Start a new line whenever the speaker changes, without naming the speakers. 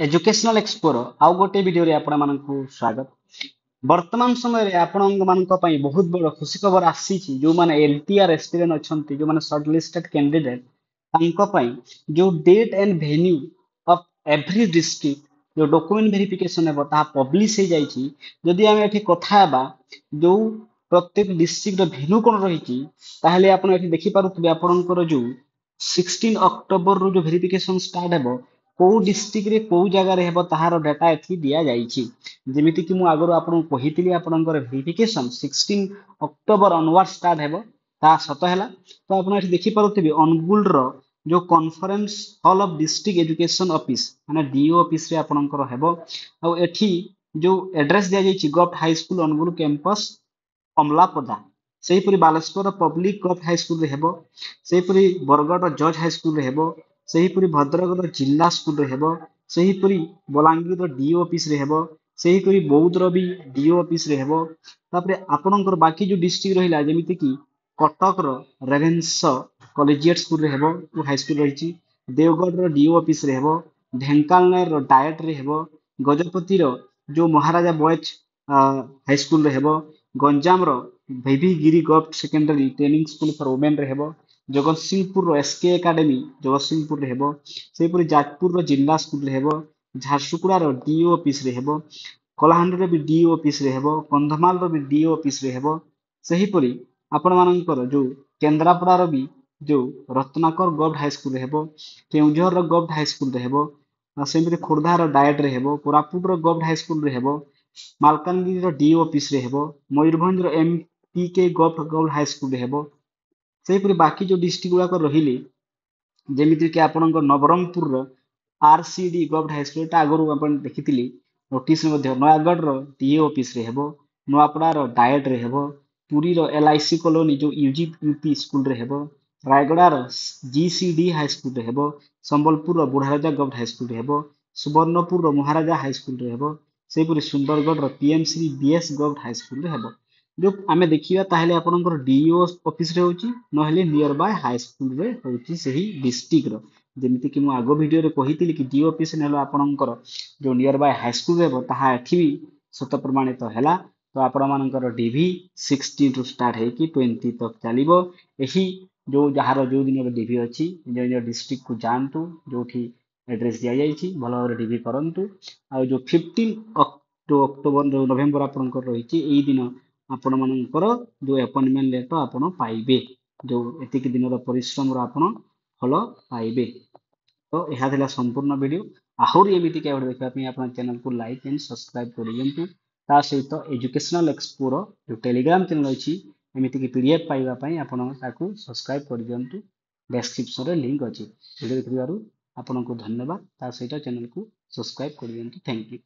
Educational एक्सपोर आउ गोटे video रे आपण मानकु स्वागत। वर्तमान समय रे आपण मानक पई बहुत बड़ खुशी खबर आसी जो माने एलटीआर एस्पिरेंट अछंती जो माने शॉर्ट लिस्टेड कैंडिडेट तांको पई जो date and venue of every district जो डॉक्यूमेंट वेरिफिकेशन है ता पब्लिश हो जाई। जदि हम एठी कथा बा जो प्रत्येक डिस्ट्रिक्ट रो वेन्यू कोन रही ताहले आपण एठी देखि पारुथबे आपणकर जो 16 अक्टोबर रो जो वेरिफिकेशन स्टार्ट हेबो को डिस्ट्रिक्ट रे को जगह रे हेबो ताहार डाटा एथि दिया जाईछि। जेमिति कि मु आगरो आपन कहितली आपनकर वेरिफिकेशन 16 अक्टोबर ऑनवर्ड स्टार्ट हेबो ता सत हैला। तो आपण एथि देखि पारुथिबे अनुगुल रो जो conference hall of district education office माने डीओ ऑफिस रे आपनकर हेबो। आ एथि जो एड्रेस दिया जाईछि government high school Angul campus Amalapada सेहीपरि Baleswar public government high school रे हेबो। सेहीपरि बरगड़ जज हाई स्कूल रे हेबो। सेहीपरि भद्रक जिला स्कूल रे हेबो। सेहीपरि बलांगीर डीओ ऑफिस रे हेबो। सेहीपरि बौद्ध भी डीओ ऑफिस रे हेबो। तापरे आपनकर बाकी जो डिस्ट्रिक्ट रहिला जेमिति कि कटक रो रेवेन्सा कॉलेजिएट स्कूल रे हेबो वो हाई स्कूल रहिछि। देवगढ़ रो डीओ ऑफिस रे हेबो। ढेंकानाल रो डायट रे हेबो। गजपति रो जो महाराजा बॉयज हाई स्कूल रे हेबो। गंजाम रो भिभी गिरी government secondary training school for women रे हेबो। जगतसिंहपुर रो एसके एकेडमी जगतसिंहपुर रे हेबो। सेहीपरि जाजपुर रो जिला स्कूल रे हेबो। झारसुगुड़ा रो डीओ ऑफिस रे हेबो। कलाहांडी रो भी डीओ ऑफिस रे हेबो। कंधमाल रो भी डीओ ऑफिस रे हेबो। सेहीपरि आपण मानकर जो केंद्रापड़ा रो भी जो रत्नाकर गवर्नमेंट हाई स्कूल रे हेबो। केउंझर रो गवर्नमेंट हाई स्कूल रे हेबो। सेहीपरि खोर्धा रो डायट रे हेबो। कोरापुट रो गवर्नमेंट हाई स्कूल रे हेबो। मालकानगिरी रो डीओ ऑफिस रे हेबो। मयूरभंज रो एमपीके गवर्नमेंट हाई स्कूल रे हेबो। सेहीपरि बाकी जो डिस्ट्रिक्ट गुड़ाक रहिले जेमिति कि आपणकर नवरंगपुर रो आरसीडी गवर्नमेंट हाई स्कूल आगु आपण देखिथिली नोटिस मध्ये नयागढ़ रो डीओ ऑफिस रे हेबो। नुआपड़ा रो डायट रे हेबो। पुरी रो एलआईसी कॉलोनी जो यूजीपी स्कूल रे हेबो। रायगड़ा रो जीसीडी हाई स्कूल रे हेबो। संबलपुर रो बुढ़ाराजा गवर्नमेंट हाई स्कूल रे हेबो। सुवर्णपुर रो महाराजा हाई स्कूल रे हेबो। सेहीपरि सुंदरगढ़ रो PMC BS government high school रे हेबो। जो आमे देखिबा ताहेले आपनकर डीओ ऑफिस रे होची नहले नियर बाय हाई स्कूल रे होची सही डिस्ट्रिक्ट रो। जेमिति कि मु आगो वीडियो रे कहितली कि डीओ ऑफिस नेलो आपनकर जो नियर बाय हाई स्कूल रे ताहा एठी भी सत प्रमाणित हैला। तो आपण मानकर डीवी 16 टू स्टार्ट है कि 20 तक चलिबो। एही जो जहार जो दिन रे डीवी अछि निज डिस्ट्रिक्ट को जानतु जोठी एड्रेस दिया जाइछि भलो भाबरे डीवी करंतु। आ जो 15 अक्टोबर जो नवेम्बर आपनकर रहिछि एई दिन आपण मानकर जो अपॉइंटमेंट लेटर आपण पाइबे जो एतिक दिन परिश्रम आपण फल पाइबे। तो यह थिला संपूर्ण वीडियो। आहुरी एमिति के वीडियो देखा पई आपण चैनल को लाइक एंड सब्सक्राइब कर दियंतु। ता सहित एजुकेशनल एक्सपोर जो टेलीग्राम चैनल अछि एमिति कि पीडीएफ पाइबा पई आपण ताकू सब्सक्राइब कर दियंतु। डिस्क्रिप्शन रे लिंक अछि। वीडियो देखिबारु आपण को धन्यवाद। ता सहित चैनल को सब्सक्राइब कर दियंतु। Thank you.